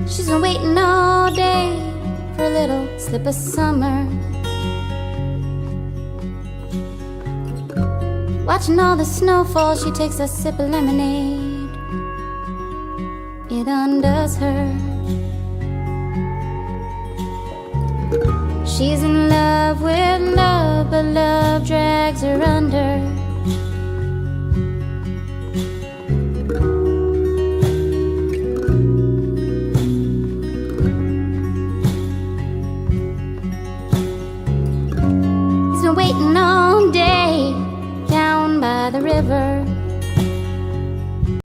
She's been waiting all day for a little slip of summer, watching all the snow fall. She takes a sip of lemonade. It undoes her. She's in love with love, but love drags her under.